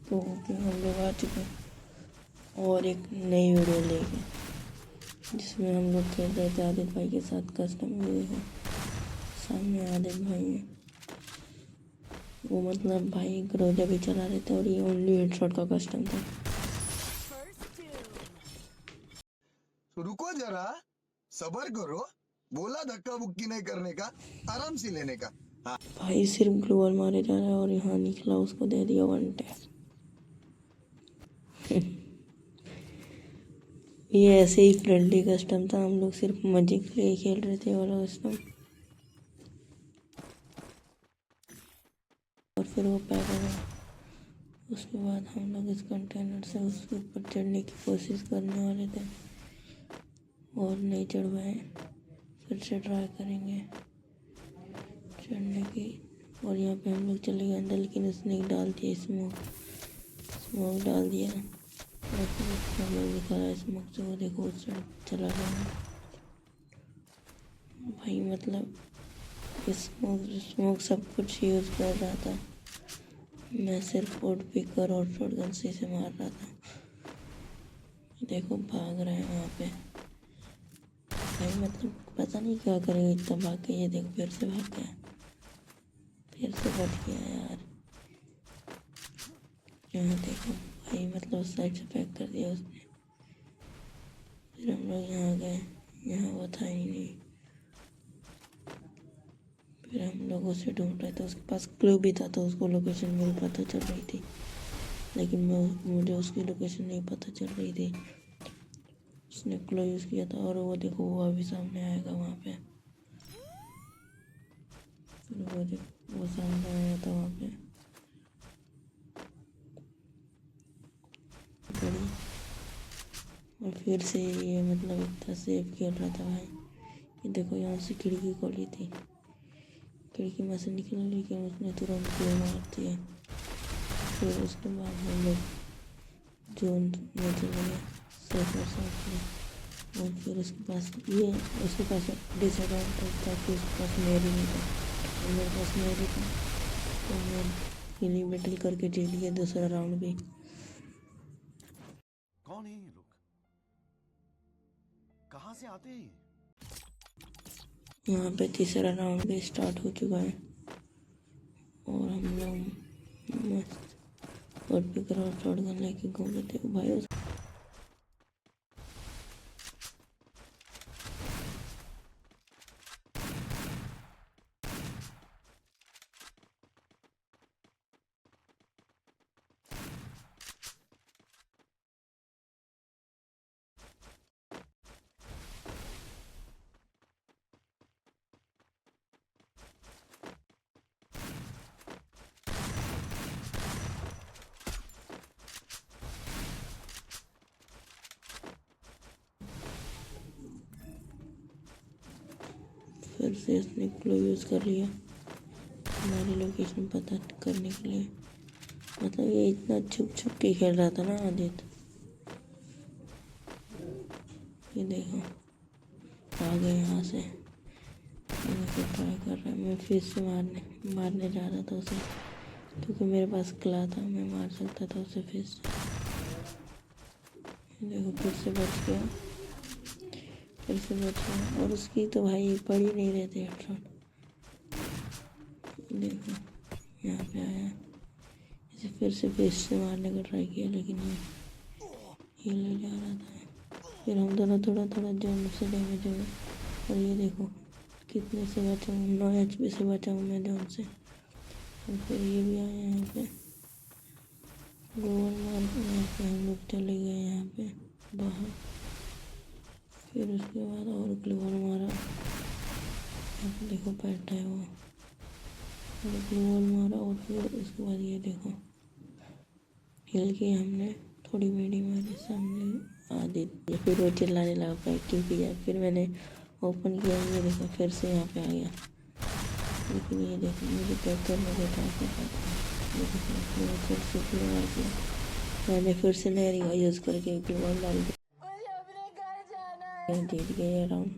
तो कि हम लोग आ चुके हैं और एक नई वीडियो लेके, जिसमें हम लोग खेल रहे थे आदित्य भाई के साथ कस्टम। ये देखो सामने आदित्य भाई है, वो मतलब भाई ग्रोजा भी चला रहे थे और ये ओनली हेडशॉट का कस्टम था। तो रुको जरा, सबर करो। बोला धक्का बुक्की नहीं करने का, आराम से लेने का। हाँ। भाई सिर्फ ग्लोअल मारे जा रहा है और यहाँ निकला, उसको दे दिया वन टैप। ये ऐसे ही फ्रेंडली कस्टम था, हम लोग सिर्फ मजे के लिए खेल रहे थे वाला कस्टम। और फिर वो पैक हो गया। उसके बाद हम लोग इस कंटेनर से उसके ऊपर चढ़ने की कोशिश करने वाले थे और नहीं चढ़ पाए। फिर से ट्राई करेंगे चढ़ने की। और यहाँ पे हम लोग चले गए अंदर, लेकिन उसने डाल दिया स्मोक डाल दिया और फिर हम लोग दिखा रहा है स्मोक से, वो देखो उस साइड चला गया भाई। मतलब स्मोक सब कुछ यूज़ कर रहा था, मैं सिर्फ वुड पिकर और शॉटगन से मार रहा था। देखो भाग रहे हैं वहाँ पे भाई, मतलब पता नहीं क्या करेंगे इतना भाग के। ये देखो फिर से भाग गया, फिर से बच गया यार। यहाँ देखो भाई, मतलब उस साइड से पैक कर दिया उसने। फिर हम लोग यहाँ गए, यहाँ वो था ही नहीं। फिर हम लोग उसे ढूंढ रहे थे, उसके पास क्लू भी था तो उसको लोकेशन मेरी पता चल रही थी, लेकिन मुझे उसकी लोकेशन नहीं पता चल रही थी। उसने क्लो यूज़ किया था और वो देखो वो अभी सामने आएगा वहाँ पे। फिर वो सामने आया था वहाँ पे बड़ी। और फिर से ये मतलब इतना सेफ खेल रहा था भाई। ये देखो यहाँ से खिड़की खोली थी, खिड़की में से निकला, लेकिन उसने तुरंत क्लो मार दिया। फिर उसके बाद हम लोग जोन में चले गए सेफ और साथ में। और फिर उसके पास डिसएडवांटेज था कि उसके पास मेरी नहीं था और मेरे पास मेरी था, तो मैं हिली बैटल करके जीत गया दूसरा राउंड भी। कौन है ये लोग? कहाँ से आते हैं ये? यहाँ पे तीसरा राउंड भी स्टार्ट हो चुका है और हम लोग मस्त और पिकर और शॉटगन लेके घूम रहे थे भाई। फिर से इसने क्लो यूज़ कर लिया हमारी लोकेशन पता करने के लिए। मतलब ये इतना छुप छुप के खेल रहा था ना आदित्य। ये देखो आ गए यहाँ से, ट्राई कर रहा है। मैं फिर से मारने जा रहा था उसे, क्योंकि मेरे पास क्ला था, मैं मार सकता था उसे फिर से। देखो फिर से बच गया, फिर से बच गया और उसकी तो भाई पड़ ही नहीं रहे थे हेडशॉट। देखो यहाँ पे आया, इसे फिर से मारने का ट्राई किया, लेकिन ये ले जा रहा था। फिर हम दोनों थोड़ा थोड़ा जोन से डैमेज हो गए और ये देखो कितने से बचा हूँ, 9 HP से बचा हूँ मैं जोन से। और फिर ये भी आया यहाँ पे गोल मार के, यहाँ पे हम लोग चले गए यहाँ पे बाहर। फिर उसके बाद और ग्लोबल मारा, यहाँ पे देखो बैठा है वो, और ग्लोबल मारा। और फिर उसके बाद ये देखो हिल के हमने थोड़ी मेडी मारी सामने आदित्य। फिर वो चिल्लाने लगा पैकिंग की जाए, फिर मैंने ओपन किया, ये देखो फिर से यहाँ पे आ गया। लेकिन ये देखो मुझे पैक करने का ट्राई कर रहा था, लेकिन फिर से क्लोज मार दिया। मैंने फिर से नया यूज़ करके ग्लोबल डाल दिया, जीत गए राउंड।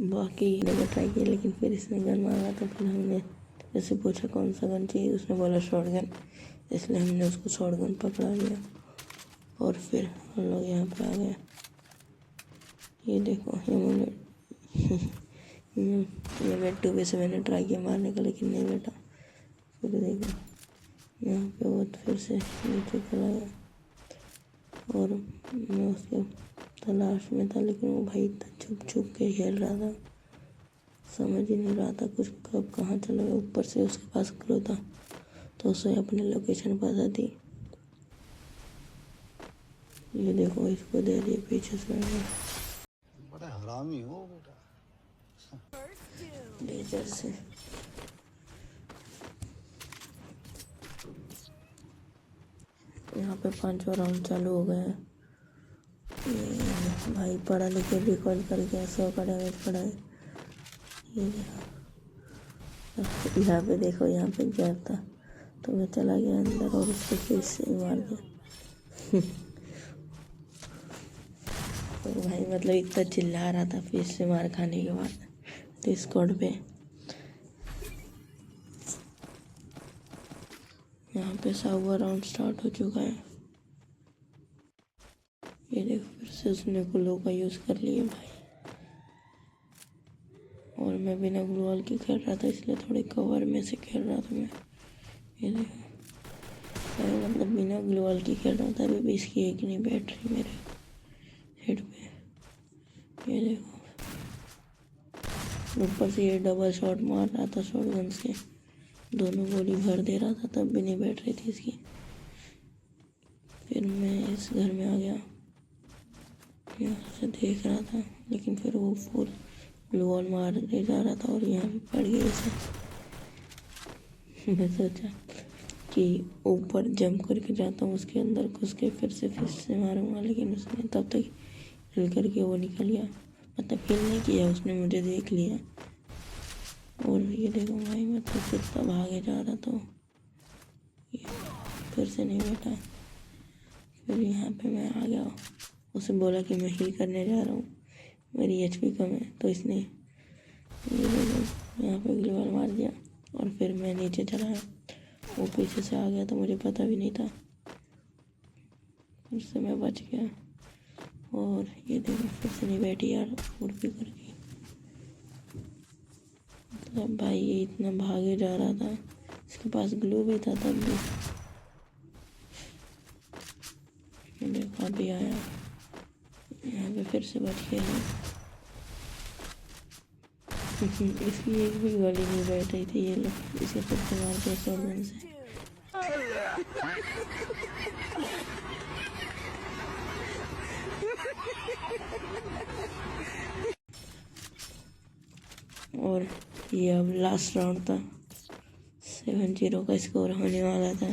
बाकी ने ट्राई किया लेकिन फिर इसने गन मांगा तो फिर हमने जैसे पूछा कौन सा गन चाहिए, उसने बोला शॉर्ट गन, इसलिए हमने उसको शॉर्ट गन पकड़ा लिया और फिर हम लोग यहाँ पे आ गए। ये देखो ये बेटू पे से मैंने ट्राई किया मारने का लेकिन नहीं बेटा। फिर देखो यहाँ पे वो फिर से नीचे चला गया और मैं उसके तलाश में था, लेकिन वो भाई इतना छुप छुप के खेल रहा था, समझ ही नहीं रहा था कुछ कब कहाँ चला गया। ऊपर से उसके पास क्रो था तो उसे अपनी लोकेशन पता थी। ये देखो इसको दे दिए पीछे से बड़ा हरामी हो बेटा। लेजर से। यहाँ पे 5वां राउंड चालू हो गया है। ये भाई पढ़ा लिखे रिकॉर्ड करके 100 का डैमेज पड़ा है। ये देखो यहाँ पे देखो, यहाँ पे गैप था तो मैं चला गया अंदर और उसको फिर से मार दिया। तो भाई मतलब इतना चिल्ला रहा था फिर से मार खाने के बाद डिस्कॉर्ड पे। यहाँ पे 7वां राउंड स्टार्ट हो चुका है। ये देखो फिर से उसने ग्लू का यूज़ कर लिया भाई, और मैं बिना ग्लू वाल के खेल रहा था इसलिए थोड़े कवर में से खेल रहा था मैं। ये देखो भाई मतलब बिना ग्लू वाल के खेल रहा था, अभी भी इसकी एक नहीं बैटरी मेरे हेड पे। ये देखो ऊपर से ये डबल शॉट मार रहा था शॉट गन से, दोनों गोली भर दे रहा था तब भी नहीं बैठ रही थी इसकी। फिर मैं इस घर में आ गया, यहाँ से देख रहा था लेकिन फिर वो फुल ग्लू वॉल मार दे जा रहा था और यहाँ भी पड़ गया इसे। मैं सोचा कि ऊपर जंप करके जाता हूँ उसके अंदर घुस के फिर से मारूंगा, लेकिन उसने तब तक हिल करके वो निकल गया, मतलब हिल नहीं किया, उसने मुझे देख लिया। और ये देखो भाई मतलब कितना भागे जा रहा था, फिर से नहीं बैठा। फिर यहाँ पे मैं आ गया, उसे बोला कि मैं हील करने जा रहा हूँ, मेरी एचपी कम है, तो इसने ये देखो यहाँ पे ग्लू वॉल मार दिया और फिर मैं नीचे चला आया। वो पीछे से आ गया तो मुझे पता भी नहीं था, फिर से मैं बच गया। और ये देखो फिर से नहीं बैठी यार उड़पी करके, मतलब भाई ये इतना भागे जा रहा था, इसके पास ग्लू भी था तब भी। देखो अभी आया, यहाँ पे फिर से बच गया है। इसकी एक भी गोली नहीं बैठ रही थी, ये लोग इसे फिर से मार दिया शॉटगन से। और ये अब लास्ट राउंड था, 7-0 का स्कोर होने वाला था।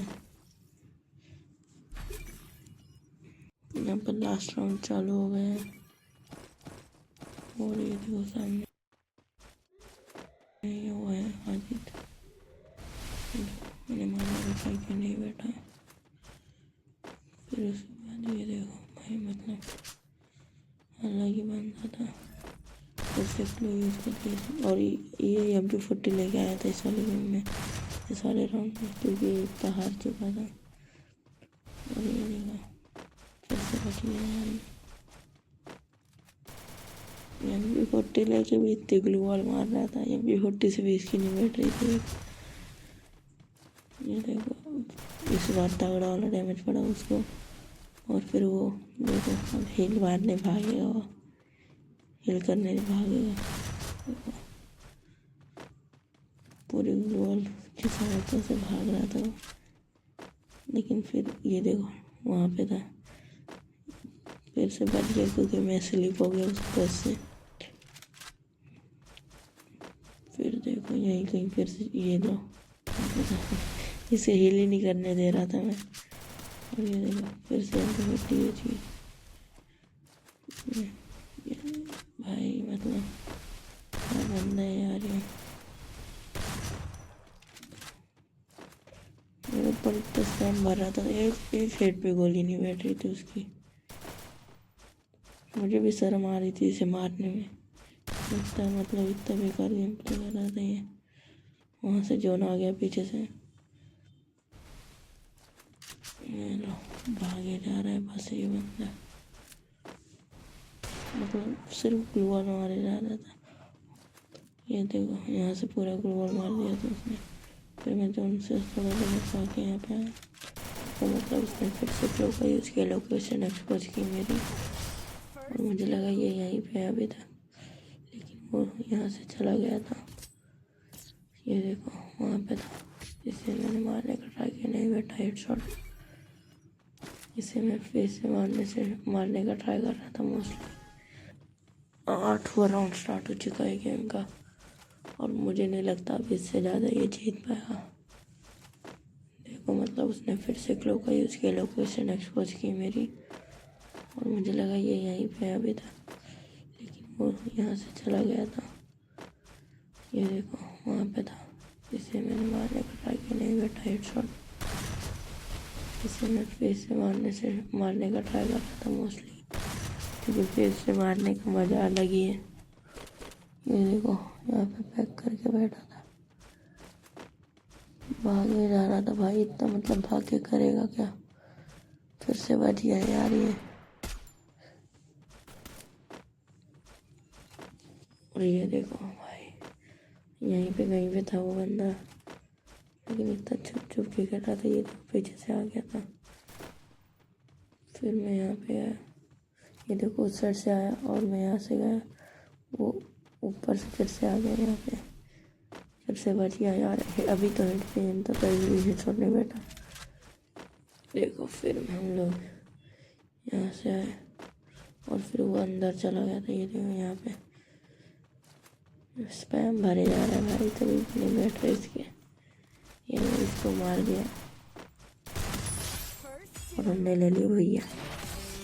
यहाँ पर लास्ट राउंड चालू हो गया है और ये देखो सामने ये वो है हाजिद, मैंने मारा दिखाई के नहीं बैठा। फिर उसके बाद ये देखो भाई मतलब अलग ही बंदा था, उससे फ्लो यूज़ करके। और ये MP40 लेके आया था इस वाले गेम में, इस वाले राउंड में, क्योंकि इतना हार चुका था। और ये देखो फिर से बच गया यार, MP40 लेके भी इतनी ग्लू वॉल मार रहा था, MP40 से भी इसकी नहीं बैठ रही थी। ये देखो इस बार तगड़ा वाला डैमेज पड़ा उसको, और फिर वो देखो अब हील मारने भागेगा, वो हील करने भागेगा। देखो पूरी ग्लू वॉल की सहायता से भाग रहा था वो, लेकिन फिर ये देखो वहाँ पे था, फिर से बच गया क्योंकि मैं स्लिप हो गया उस बस से। फिर देखो यहीं कहीं फिर से ये दो इसे हील ही नहीं करने दे रहा था मैं। और ये देखो फिर से MP40 भाई मतलब क्या बंदा है यार ये। मेरे ऊपर इतना स्पैम भर रहा था, एक हेड पे गोली नहीं बैठ रही थी उसकी, मुझे भी शर्म आ रही थी इसे मारने में, लगता है मतलब इतना बेकार गेम प्ले कर रहा था ये। वहाँ से जोन आ गया पीछे से। ये लो भागे जा रहा है बस ये बंदा, मतलब सिर्फ ग्लूवाल मारे जा रहा था। ये देखो यहाँ से पूरा ग्लूवाल मार दिया था उसने। फिर मैं जोन से थोड़ा सा बचा के यहाँ पे आया, तो मतलब उसने फिर से फ्लो का यूज़ किया, लोकेशन एक्सपोज की मेरी, और मुझे लगा ये यहीं पे है अभी तक, लेकिन वो यहाँ से चला गया था। ये देखो वहाँ पे था, इसे मैंने मारने का ट्राई किया, नहीं बेटा हेडशॉट। इसे मैं फिर से मारने का ट्राई कर रहा था मोस्टली। 8वां राउंड स्टार्ट हो चुका है गेम का, और मुझे नहीं लगता अब इससे ज़्यादा ये जीत पाएगा। देखो मतलब उसने फिर से क्लो का यूज़ किया, लोकेशन एक्सपोज की मेरी, और मुझे लगा ये यहीं पे है अभी तक, लेकिन वो यहाँ से चला गया था। ये देखो वहाँ पे था, इसे मैंने मारने का ट्राई किया, नहीं बेटा हेडशॉट। इसे मैं फिर से मारने का ट्राई कर रहा था मोस्टली, क्योंकि फिर से मारने का मज़ा अलग ही है। ये देखो यहाँ पे पैक करके बैठा था, भागे जा रहा था भाई, इतना मतलब भाग के करेगा क्या। फिर से बच गया यार ये। और ये देखो भाई यहीं पे कहीं पे था वो बंदा, लेकिन इतना छुप छुप के कर रहा था। ये देखो पीछे से आ गया था, फिर मैं यहाँ पे आया। ये देखो उस साइड से आया और मैं यहाँ से गया, वो ऊपर से फिर से आ गया यहाँ पे, फिर से बच गया यार। अभी तो हेड पे तो कभी भी हिट नहीं बैठा। देखो फिर हम लोग यहाँ से आए और फिर वो अंदर चला गया था। ये देखो यहाँ पे स्पैम भरे जा रहा है भाई, तभी नहीं बैठ रहे इसके। ये इसको मार दिया और हमने ले लिया भैया।